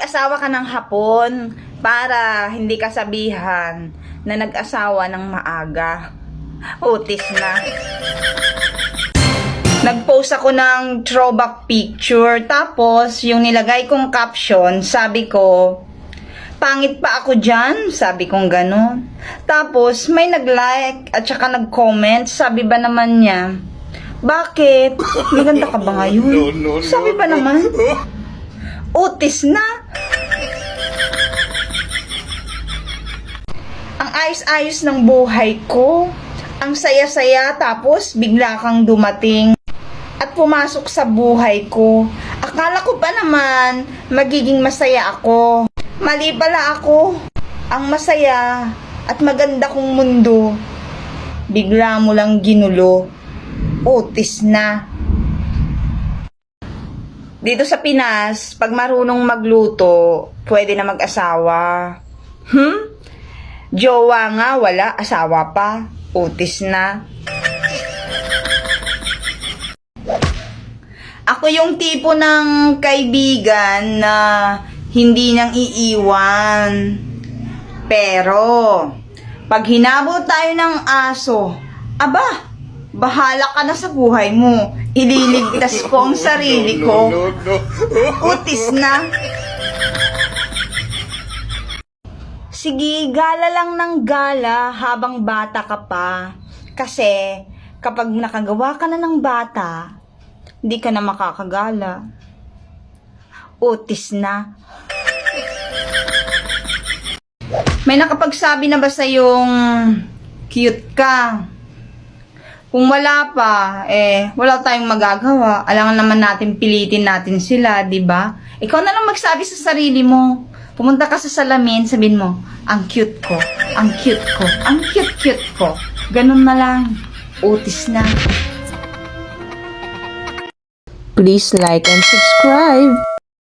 Mag-asawa ka ng hapon para hindi ka sabihan na nag-asawa ng maaga. Utis na. Nag-post ako ng throwback picture, tapos yung nilagay kong caption, sabi ko, pangit pa ako dyan, sabi kong gano'n. Tapos may nag-like at saka nag-comment, sabi ba naman niya, bakit? Maganda ka ba ngayon? Sabi ba naman, utis na. Ang ayos-ayos ng buhay ko, ang saya-saya, tapos bigla kang dumating at pumasok sa buhay ko. Akala ko pa naman magiging masaya ako. Mali pala ako. Ang masaya at maganda kong mundo, bigla mo lang ginulo. Utis na. Dito sa Pinas, pag marunong magluto, pwede na mag-asawa. Jowa nga, wala, asawa pa. Utis na. Ako yung tipo ng kaibigan na hindi niyang iiwan. Pero, pag hinabol tayo ng aso, aba, bahala ka na sa buhay mo. Ililigtas ko ang sarili ko. Utis na. Sige, gala lang ng gala habang bata ka pa. Kasi, kapag nakagawa ka na ng bata, hindi ka na makakagala. Utis na. May nakapagsabi na ba sa yung cute ka? Kung wala pa, wala tayong magagawa. Alangan naman natin pilitin natin sila, di ba? Ikaw na lang magsabi sa sarili mo. Pumunta ka sa salamin, sabihin mo, ang cute ko, ang cute ko, ang cute-cute ko. Ganun na lang. Utis na. Please like and subscribe.